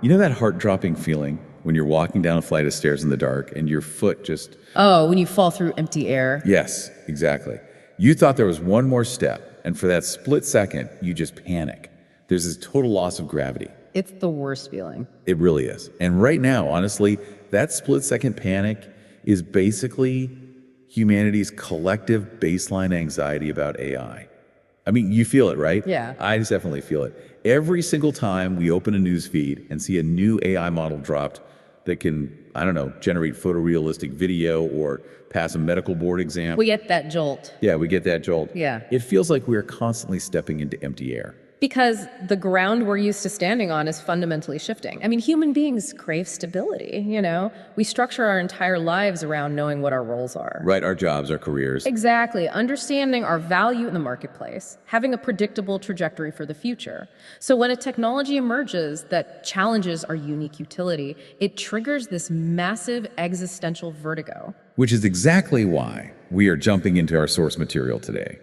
You know that heart-dropping feeling when you're walking down a flight of stairs in the dark and your foot just... Oh, when you fall through empty air. Yes, exactly. You thought there was one more step, and for that split second, you just panic. There's this total loss of gravity. It's the worst feeling. It really is. And right now, honestly, that split-second panic is basically humanity's collective baseline anxiety about AI. I mean, you feel it, right? Yeah. I just definitely feel it. Every single time we open a news feed and see a new AI model dropped that can, I don't know, generate photorealistic video or pass a medical board exam. We get that jolt. Yeah, we get that jolt. Yeah. It feels like we're constantly stepping into empty air. Because the ground we're used to standing on is fundamentally shifting. I mean, human beings crave stability, you know? We structure our entire lives around knowing what our roles are. Right, our jobs, our careers. Exactly. Understanding our value in the marketplace, having a predictable trajectory for the future. So when a technology emerges that challenges our unique utility, it triggers this massive existential vertigo. Which is exactly why we are jumping into our source material today.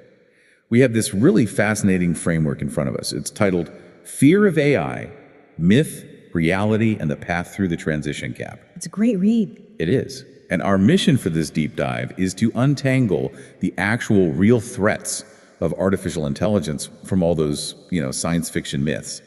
We have this really fascinating framework in front of us. It's titled Fear of AI, Myth, Reality, and the Path Through the Transition Gap. It's a great read. It is. And our mission for this deep dive is to untangle the actual real threats of artificial intelligence from all those, science fiction myths.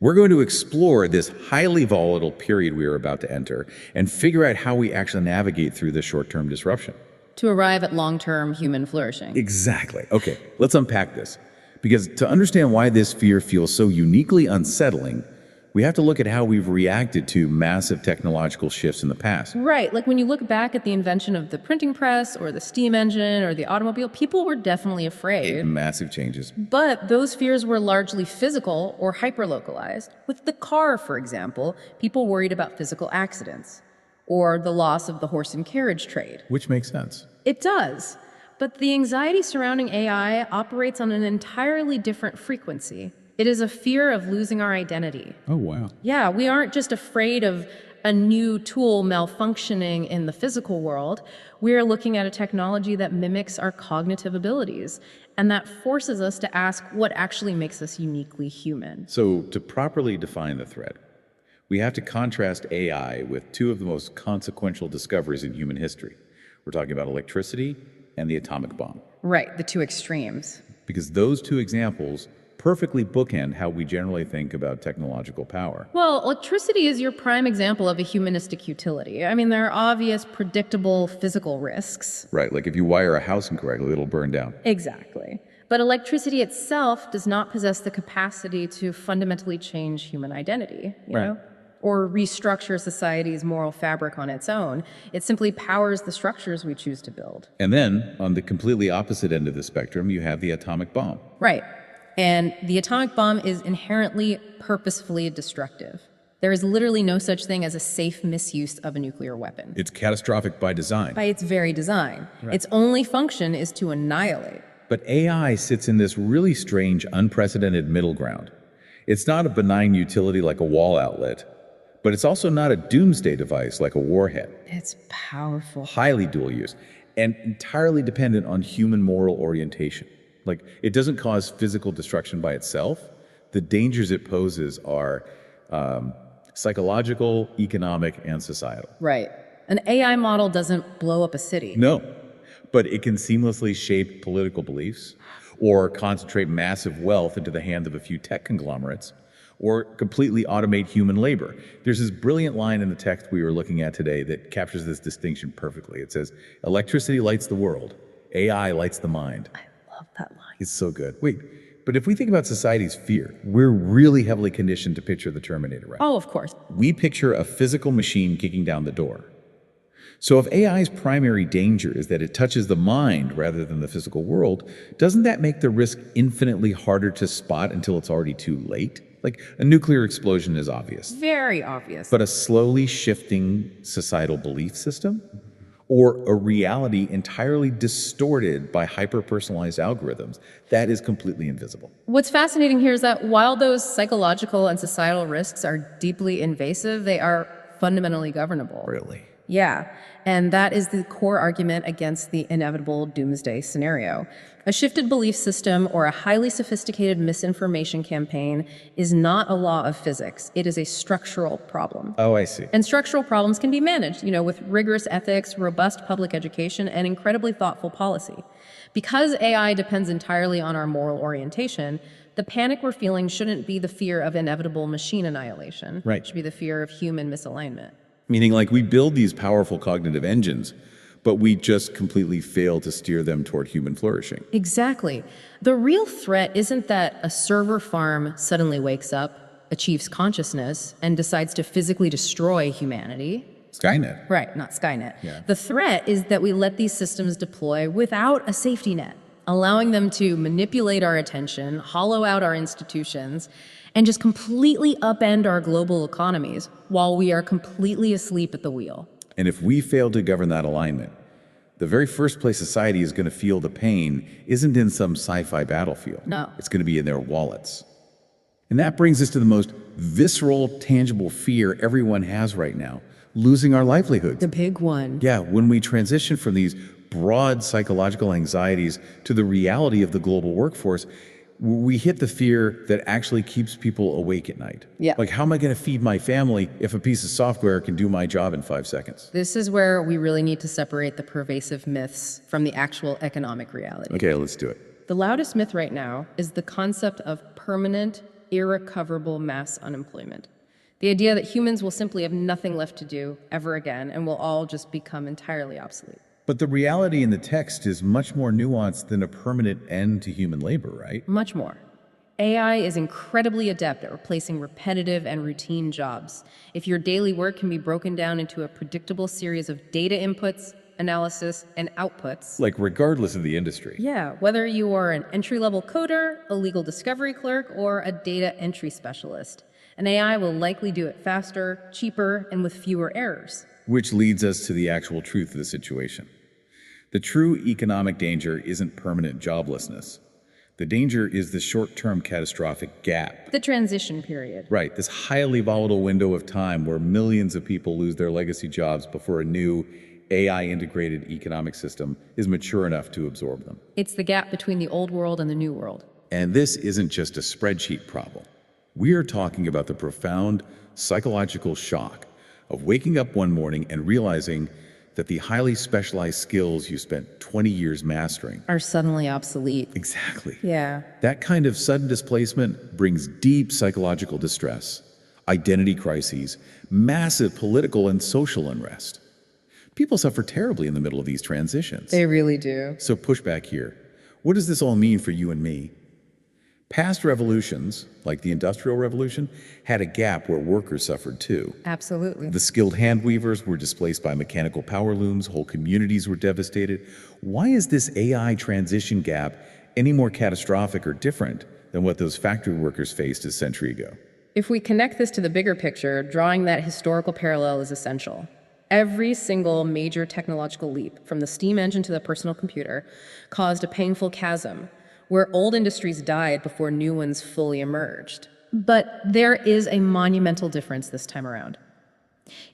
We're going to explore this highly volatile period we are about to enter and figure out how we actually navigate through this short-term disruption. To arrive at long-term human flourishing. Exactly. Okay, let's unpack this. Because to understand why this fear feels so uniquely unsettling, we have to look at how we've reacted to massive technological shifts in the past. Right, like when you look back at the invention of the printing press or the steam engine or the automobile, people were definitely afraid. Massive changes. But those fears were largely physical or hyper-localized. With the car, for example, people worried about physical accidents or the loss of the horse and carriage trade. Which makes sense. It does. But the anxiety surrounding AI operates on an entirely different frequency. It is a fear of losing our identity. Oh, wow. Yeah, we aren't just afraid of a new tool malfunctioning in the physical world. We are looking at a technology that mimics our cognitive abilities and that forces us to ask what actually makes us uniquely human. So, to properly define the threat, we have to contrast AI with two of the most consequential discoveries in human history. We're talking about electricity and the atomic bomb. Right, the two extremes. Because those two examples perfectly bookend how we generally think about technological power. Well, electricity is your prime example of a humanistic utility. I mean, there are obvious, predictable physical risks. Right, like if you wire a house incorrectly, it'll burn down. Exactly. But electricity itself does not possess the capacity to fundamentally change human identity, you know? Or restructure society's moral fabric on its own. It simply powers the structures we choose to build. And then, on the completely opposite end of the spectrum, you have the atomic bomb. Right. And the atomic bomb is inherently purposefully destructive. There is literally no such thing as a safe misuse of a nuclear weapon. It's catastrophic by design. By its very design. Its only function is to annihilate. But AI sits in this really strange, unprecedented middle ground. It's not a benign utility like a wall outlet, but it's also not a doomsday device like a warhead. It's powerful. Highly dual use, and entirely dependent on human moral orientation. Like, it doesn't cause physical destruction by itself. The dangers it poses are psychological, economic, and societal. Right. An AI model doesn't blow up a city. No, but it can seamlessly shape political beliefs, or concentrate massive wealth into the hands of a few tech conglomerates, or completely automate human labor. There's this brilliant line in the text we were looking at today that captures this distinction perfectly. It says, electricity lights the world, AI lights the mind. I love that line. It's so good. Wait, but if we think about society's fear, we're really heavily conditioned to picture the Terminator, right? Oh, of course. We picture a physical machine kicking down the door. So if AI's primary danger is that it touches the mind rather than the physical world, doesn't that make the risk infinitely harder to spot until it's already too late? Like, a nuclear explosion is obvious. Very obvious. But a slowly shifting societal belief system? Or a reality entirely distorted by hyper-personalized algorithms, that is completely invisible. What's fascinating here is that while those psychological and societal risks are deeply invasive, they are fundamentally governable. Really? Yeah, and that is the core argument against the inevitable doomsday scenario. A shifted belief system or a highly sophisticated misinformation campaign is not a law of physics. It is a structural problem. Oh, I see. And structural problems can be managed, with rigorous ethics, robust public education, and incredibly thoughtful policy. Because AI depends entirely on our moral orientation, the panic we're feeling shouldn't be the fear of inevitable machine annihilation. Right. It should be the fear of human misalignment. Meaning, like, we build these powerful cognitive engines, but we just completely fail to steer them toward human flourishing. Exactly. The real threat isn't that a server farm suddenly wakes up, achieves consciousness, and decides to physically destroy humanity. Skynet. Right, not Skynet. Yeah. The threat is that we let these systems deploy without a safety net, allowing them to manipulate our attention, hollow out our institutions, and just completely upend our global economies while we are completely asleep at the wheel. And if we fail to govern that alignment, the very first place society is going to feel the pain isn't in some sci-fi battlefield. No. It's going to be in their wallets. And that brings us to the most visceral, tangible fear everyone has right now, losing our livelihoods. The big one. Yeah, when we transition from these broad psychological anxieties to the reality of the global workforce, we hit the fear that actually keeps people awake at night. Yeah. Like, how am I going to feed my family if a piece of software can do my job in 5 seconds? This is where we really need to separate the pervasive myths from the actual economic reality. Okay, let's do it. The loudest myth right now is the concept of permanent, irrecoverable mass unemployment. The idea that humans will simply have nothing left to do ever again and will all just become entirely obsolete. But the reality in the text is much more nuanced than a permanent end to human labor, right? Much more. AI is incredibly adept at replacing repetitive and routine jobs. If your daily work can be broken down into a predictable series of data inputs, analysis, and outputs. Like, regardless of the industry. Yeah, whether you are an entry-level coder, a legal discovery clerk, or a data entry specialist, an AI will likely do it faster, cheaper, and with fewer errors. Which leads us to the actual truth of the situation. The true economic danger isn't permanent joblessness. The danger is the short-term catastrophic gap. The transition period. Right, this highly volatile window of time where millions of people lose their legacy jobs before a new AI-integrated economic system is mature enough to absorb them. It's the gap between the old world and the new world. And this isn't just a spreadsheet problem. We are talking about the profound psychological shock of waking up one morning and realizing that the highly specialized skills you spent 20 years mastering Are suddenly obsolete. Exactly. Yeah. That kind of sudden displacement brings deep psychological distress, identity crises, massive political and social unrest. People suffer terribly in the middle of these transitions. They really do. So push back here. What does this all mean for you and me? Past revolutions, like the Industrial Revolution, had a gap where workers suffered too. Absolutely. The skilled hand weavers were displaced by mechanical power looms, whole communities were devastated. Why is this AI transition gap any more catastrophic or different than what those factory workers faced a century ago? If we connect this to the bigger picture, drawing that historical parallel is essential. Every single major technological leap, from the steam engine to the personal computer, caused a painful chasm where old industries died before new ones fully emerged. But there is a monumental difference this time around.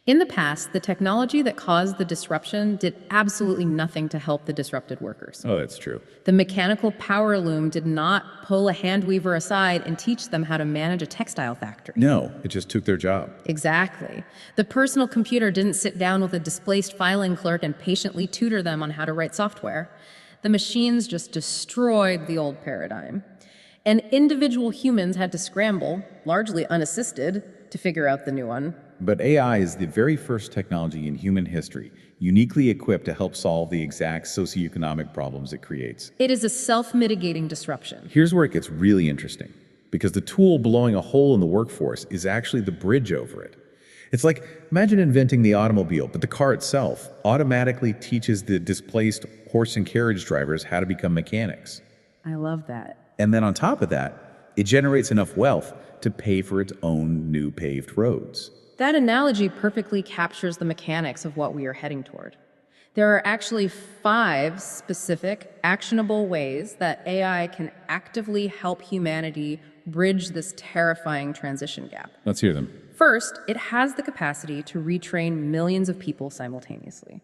In the past, the technology that caused the disruption did absolutely nothing to help the disrupted workers. Oh, that's true. The mechanical power loom did not pull a hand weaver aside and teach them how to manage a textile factory. No, it just took their job. Exactly. The personal computer didn't sit down with a displaced filing clerk and patiently tutor them on how to write software. The machines just destroyed the old paradigm. And individual humans had to scramble, largely unassisted, to figure out the new one. But AI is the very first technology in human history uniquely equipped to help solve the exact socioeconomic problems it creates. It is a self-mitigating disruption. Here's where it gets really interesting, because the tool blowing a hole in the workforce is actually the bridge over it. It's like, imagine inventing the automobile, but the car itself automatically teaches the displaced horse and carriage drivers how to become mechanics. I love that. And then on top of that, it generates enough wealth to pay for its own new paved roads. That analogy perfectly captures the mechanics of what we are heading toward. There are actually 5 specific, actionable ways that AI can actively help humanity bridge this terrifying transition gap. Let's hear them. First, it has the capacity to retrain millions of people simultaneously.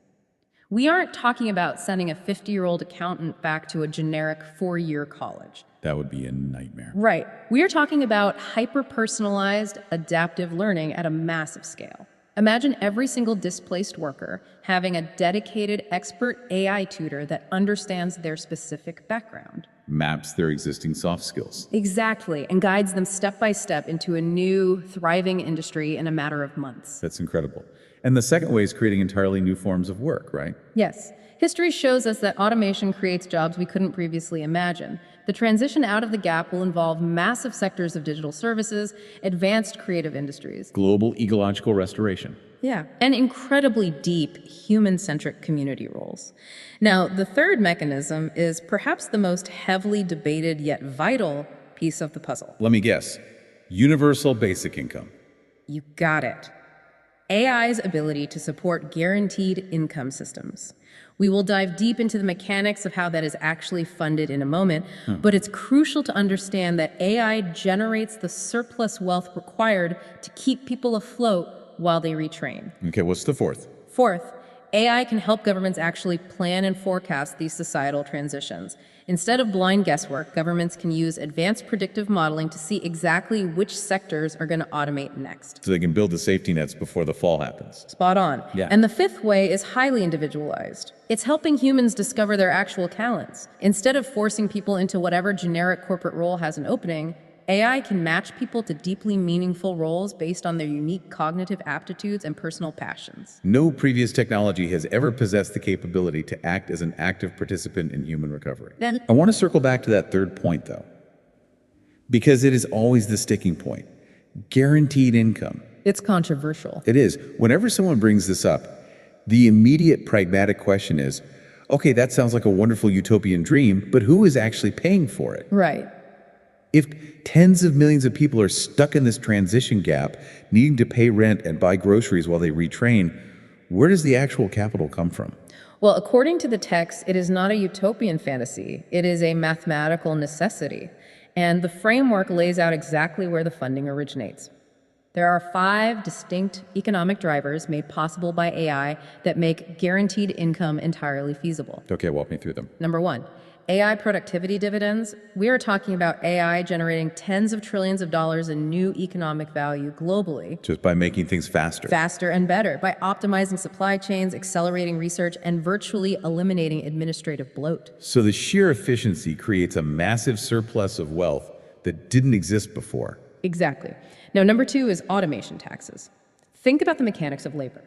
We aren't talking about sending a 50-year-old accountant back to a generic 4-year college. That would be a nightmare. Right. We are talking about hyper-personalized, adaptive learning at a massive scale. Imagine every single displaced worker having a dedicated expert AI tutor that understands their specific background. Maps their existing soft skills. Exactly, and guides them step by step into a new, thriving industry in a matter of months. That's incredible. And the second way is creating entirely new forms of work, right? Yes. History shows us that automation creates jobs we couldn't previously imagine. The transition out of the gap will involve massive sectors of digital services, advanced creative industries. Global ecological restoration. Yeah, and incredibly deep, human-centric community roles. Now, the third mechanism is perhaps the most heavily debated yet vital piece of the puzzle. Let me guess. Universal basic income. You got it. AI's ability to support guaranteed income systems. We will dive deep into the mechanics of how that is actually funded in a moment, but it's crucial to understand that AI generates the surplus wealth required to keep people afloat while they retrain. Okay, what's the fourth? Fourth, AI can help governments actually plan and forecast these societal transitions. Instead of blind guesswork, governments can use advanced predictive modeling to see exactly which sectors are going to automate next. So they can build the safety nets before the fall happens. Spot on. Yeah. And the fifth way is highly individualized. It's helping humans discover their actual talents. Instead of forcing people into whatever generic corporate role has an opening, AI can match people to deeply meaningful roles based on their unique cognitive aptitudes and personal passions. No previous technology has ever possessed the capability to act as an active participant in human recovery. I want to circle back to that third point, though, because it is always the sticking point. Guaranteed income. It's controversial. It is. Whenever someone brings this up, the immediate pragmatic question is, okay, that sounds like a wonderful utopian dream, but who is actually paying for it? Right. If tens of millions of people are stuck in this transition gap, needing to pay rent and buy groceries while they retrain, where does the actual capital come from? Well, according to the text, it is not a utopian fantasy. It is a mathematical necessity. And the framework lays out exactly where the funding originates. There are 5 distinct economic drivers made possible by AI that make guaranteed income entirely feasible. Okay, walk me through them. Number 1, AI productivity dividends. We are talking about AI generating tens of trillions of dollars in new economic value globally. Just by making things faster. Faster and better, by optimizing supply chains, accelerating research, and virtually eliminating administrative bloat. So the sheer efficiency creates a massive surplus of wealth that didn't exist before. Exactly. Now, number 2 is automation taxes. Think about the mechanics of labor.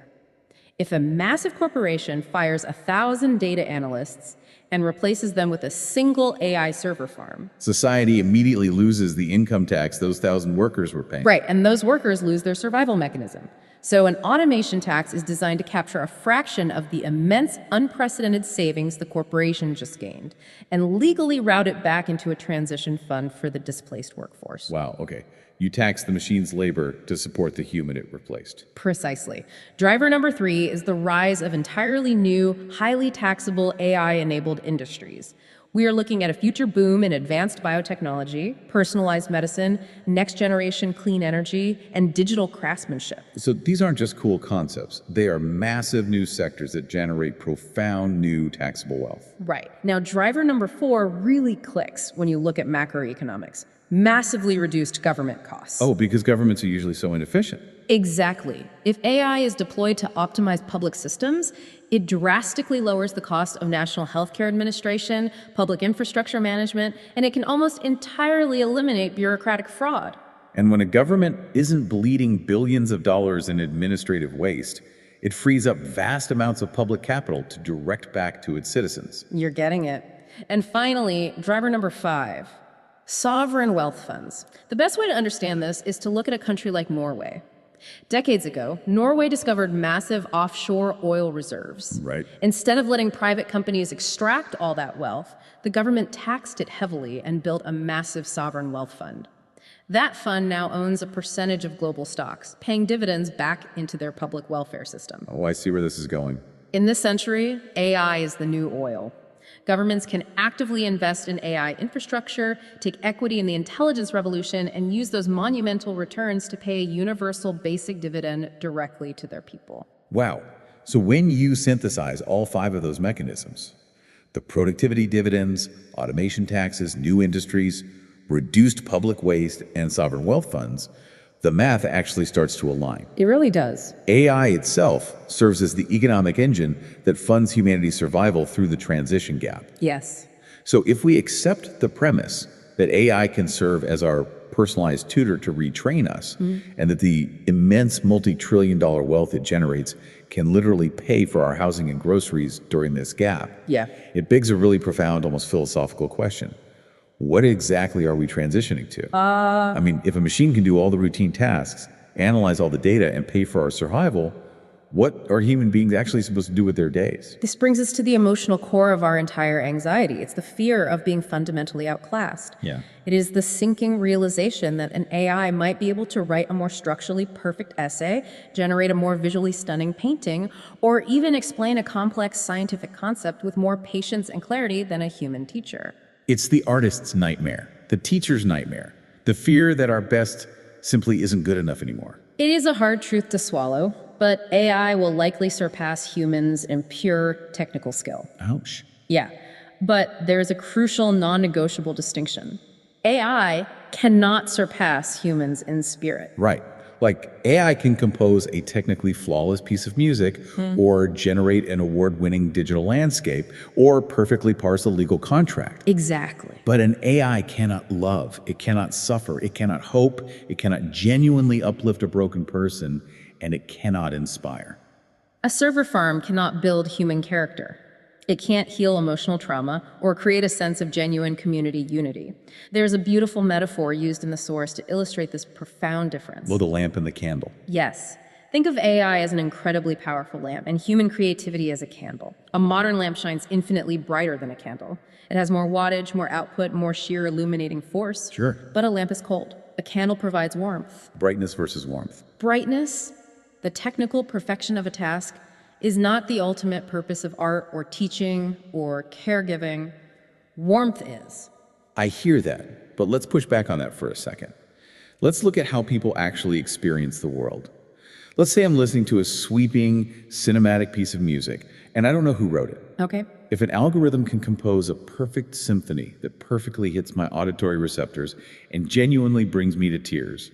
If a massive corporation fires 1,000 data analysts and replaces them with a single AI server farm. Society immediately loses the income tax those 1,000 workers were paying. Right, and those workers lose their survival mechanism. So an automation tax is designed to capture a fraction of the immense, unprecedented savings the corporation just gained and legally route it back into a transition fund for the displaced workforce. Wow, okay. You tax the machine's labor to support the human it replaced. Precisely. Driver number 3 is the rise of entirely new, highly taxable AI-enabled industries. We are looking at a future boom in advanced biotechnology, personalized medicine, next-generation clean energy, and digital craftsmanship. So these aren't just cool concepts. They are massive new sectors that generate profound new taxable wealth. Right. Now, driver number 4 really clicks when you look at macroeconomics. Massively reduced government costs. Oh, because governments are usually so inefficient. Exactly. If AI is deployed to optimize public systems, it drastically lowers the cost of National Healthcare Administration, public infrastructure management, and it can almost entirely eliminate bureaucratic fraud. And when a government isn't bleeding billions of dollars in administrative waste, it frees up vast amounts of public capital to direct back to its citizens. You're getting it. And finally, driver number 5. Sovereign wealth funds. The best way to understand this is to look at a country like Norway. Decades ago, Norway discovered massive offshore oil reserves. Right. Instead of letting private companies extract all that wealth, the government taxed it heavily and built a massive sovereign wealth fund. That fund now owns a percentage of global stocks, paying dividends back into their public welfare system. Oh, I see where this is going. In this century, AI is the new oil. Governments can actively invest in AI infrastructure, take equity in the intelligence revolution, and use those monumental returns to pay a universal basic dividend directly to their people. Wow. So when you synthesize all 5 of those mechanisms, the productivity dividends, automation taxes, new industries, reduced public waste, and sovereign wealth funds, the math actually starts to align. It really does. AI itself serves as the economic engine that funds humanity's survival through the transition gap. Yes. So if we accept the premise that AI can serve as our personalized tutor to retrain us, and that the immense multi-trillion-dollar wealth it generates can literally pay for our housing and groceries during this gap, Yeah. it begs a really profound, almost philosophical question. What exactly are we transitioning to? I mean, if a machine can do all the routine tasks, analyze all the data, and pay for our survival, what are human beings actually supposed to do with their days? This brings us to the emotional core of our entire anxiety. It's the fear of being fundamentally outclassed. Yeah. It is the sinking realization that an AI might be able to write a more structurally perfect essay, generate a more visually stunning painting, or even explain a complex scientific concept with more patience and clarity than a human teacher. It's the artist's nightmare, the teacher's nightmare, the fear that our best simply isn't good enough anymore. It is a hard truth to swallow, but AI will likely surpass humans in pure technical skill. Ouch. Yeah, but there is a crucial non-negotiable distinction. AI cannot surpass humans in spirit. Right. Like AI can compose a technically flawless piece of music, or generate an award-winning digital landscape, or perfectly parse a legal contract. Exactly. But an AI cannot love, it cannot suffer, it cannot hope, it cannot genuinely uplift a broken person, and it cannot inspire. A server farm cannot build human character. It can't heal emotional trauma or create a sense of genuine community unity. There's a beautiful metaphor used in the source to illustrate this profound difference. Well, the lamp and the candle. Yes. Think of AI as an incredibly powerful lamp and human creativity as a candle. A modern lamp shines infinitely brighter than a candle. It has more wattage, more output, more sheer illuminating force. Sure. But a lamp is cold. A candle provides warmth. Brightness versus warmth. Brightness, the technical perfection of a task, is not the ultimate purpose of art or teaching or caregiving. Warmth is. I hear that, but let's push back on that for a second. Let's look at how people actually experience the world. Let's say I'm listening to a sweeping, cinematic piece of music, and I don't know who wrote it. Okay. If an algorithm can compose a perfect symphony that perfectly hits my auditory receptors and genuinely brings me to tears,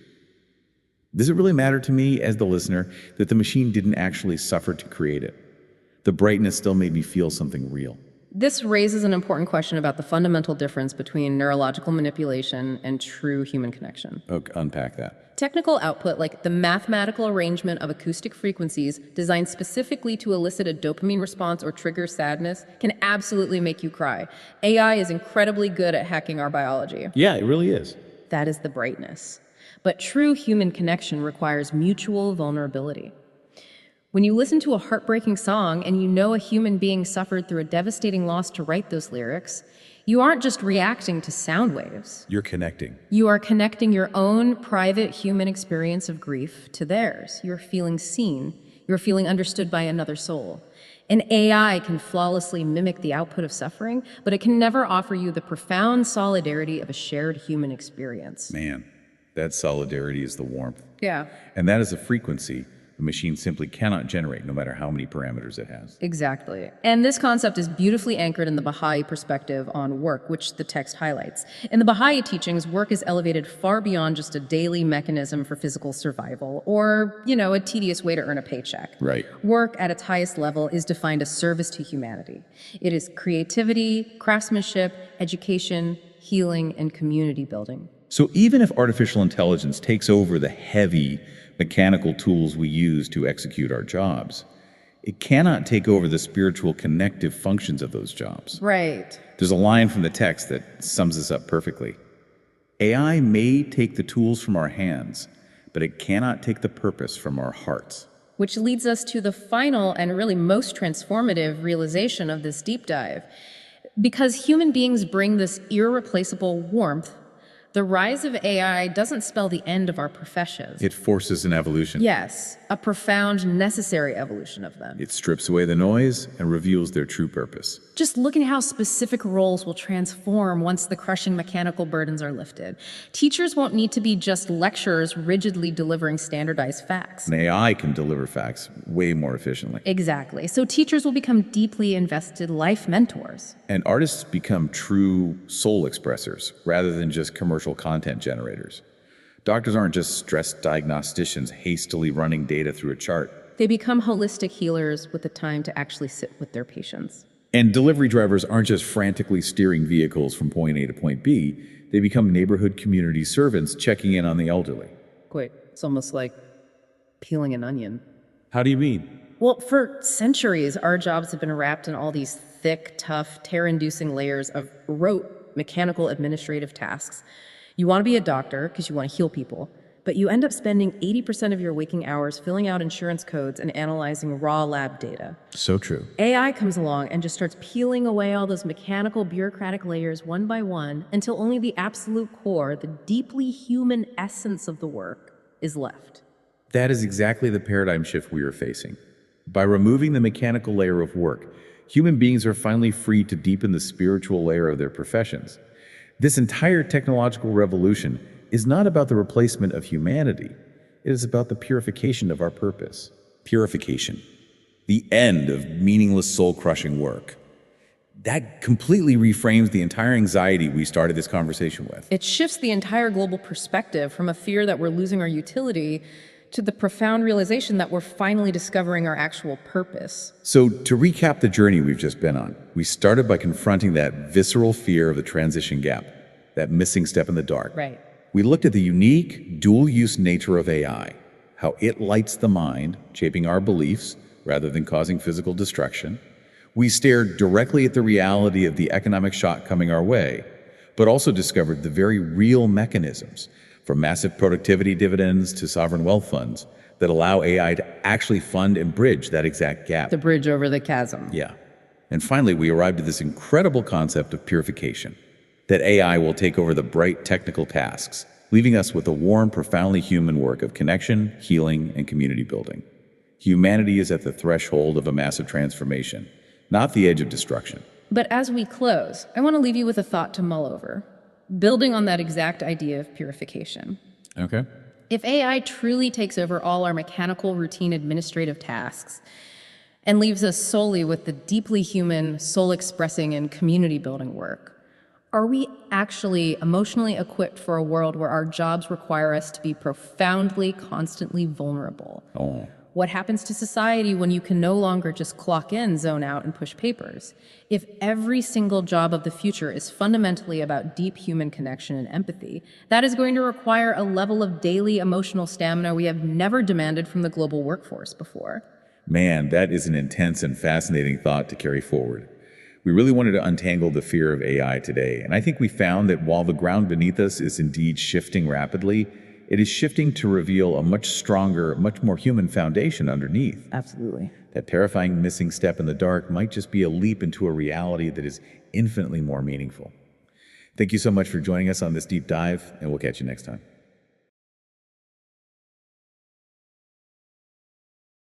does it really matter to me as the listener that the machine didn't actually suffer to create it? The brightness still made me feel something real. This raises an important question about the fundamental difference between neurological manipulation and true human connection. Okay, unpack that. Technical output, like the mathematical arrangement of acoustic frequencies designed specifically to elicit a dopamine response or trigger sadness, can absolutely make you cry. AI is incredibly good at hacking our biology. Yeah, it really is. That is the brightness. But true human connection requires mutual vulnerability. When you listen to a heartbreaking song and you know a human being suffered through a devastating loss to write those lyrics, you aren't just reacting to sound waves. You're connecting. You are connecting your own private human experience of grief to theirs. You're feeling seen. You're feeling understood by another soul. An AI can flawlessly mimic the output of suffering, but it can never offer you the profound solidarity of a shared human experience. Man, that solidarity is the warmth. Yeah. And that is a frequency the machine simply cannot generate, no matter how many parameters it has. Exactly. And this concept is beautifully anchored in the Baha'i perspective on work, which the text highlights. In the Baha'i teachings, work is elevated far beyond just a daily mechanism for physical survival or, a tedious way to earn a paycheck. Right. Work at its highest level is defined as service to humanity. It is creativity, craftsmanship, education, healing, and community building. So even if artificial intelligence takes over the heavy, mechanical tools we use to execute our jobs, it cannot take over the spiritual connective functions of those jobs. Right. There's a line from the text that sums this up perfectly. AI may take the tools from our hands, but it cannot take the purpose from our hearts. Which leads us to the final and really most transformative realization of this deep dive. Because human beings bring this irreplaceable warmth, The rise of AI doesn't spell the end of our professions. It forces an evolution. Yes, a profound, necessary evolution of them. It strips away the noise and reveals their true purpose. Just look at how specific roles will transform once the crushing mechanical burdens are lifted. Teachers won't need to be just lecturers rigidly delivering standardized facts. And AI can deliver facts way more efficiently. Exactly. So teachers will become deeply invested life mentors. And artists become true soul expressors rather than just commercial content generators. Doctors aren't just stressed diagnosticians hastily running data through a chart. They become holistic healers with the time to actually sit with their patients. And delivery drivers aren't just frantically steering vehicles from point A to point B. They become neighborhood community servants checking in on the elderly. Wait, it's almost like peeling an onion. How do you mean? Well, for centuries, our jobs have been wrapped in all these thick, tough, tear-inducing layers of rote, mechanical administrative tasks. You want to be a doctor because you want to heal people, but you end up spending 80% of your waking hours filling out insurance codes and analyzing raw lab data. So true. AI comes along and just starts peeling away all those mechanical, bureaucratic layers one by one until only the absolute core, the deeply human essence of the work, is left. That is exactly the paradigm shift we are facing. By removing the mechanical layer of work, human beings are finally free to deepen the spiritual layer of their professions. This entire technological revolution is not about the replacement of humanity. It is about the purification of our purpose. Purification. The end of meaningless soul-crushing work. That completely reframes the entire anxiety we started this conversation with. It shifts the entire global perspective from a fear that we're losing our utility to the profound realization that we're finally discovering our actual purpose. So, to recap the journey we've just been on, we started by confronting that visceral fear of the transition gap, that missing step in the dark. Right. We looked at the unique, dual-use nature of AI, how it lights the mind, shaping our beliefs rather than causing physical destruction. We stared directly at the reality of the economic shock coming our way, but also discovered the very real mechanisms, from massive productivity dividends to sovereign wealth funds, that allow AI to actually fund and bridge that exact gap. The bridge over the chasm. Yeah. And finally, we arrived at this incredible concept of purification, that AI will take over the bright technical tasks, leaving us with the warm, profoundly human work of connection, healing, and community building. Humanity is at the threshold of a massive transformation, not the edge of destruction. But as we close, I want to leave you with a thought to mull over, building on that exact idea of purification. Okay. If AI truly takes over all our mechanical, routine administrative tasks and leaves us solely with the deeply human, soul-expressing, and community-building work, are we actually emotionally equipped for a world where our jobs require us to be profoundly, constantly vulnerable? Oh. What happens to society when you can no longer just clock in, zone out, and push papers? If every single job of the future is fundamentally about deep human connection and empathy, that is going to require a level of daily emotional stamina we have never demanded from the global workforce before. Man, that is an intense and fascinating thought to carry forward. We really wanted to untangle the fear of AI today, and I think we found that while the ground beneath us is indeed shifting rapidly, it is shifting to reveal a much stronger, much more human foundation underneath. Absolutely. That terrifying missing step in the dark might just be a leap into a reality that is infinitely more meaningful. Thank you so much for joining us on this deep dive, and we'll catch you next time.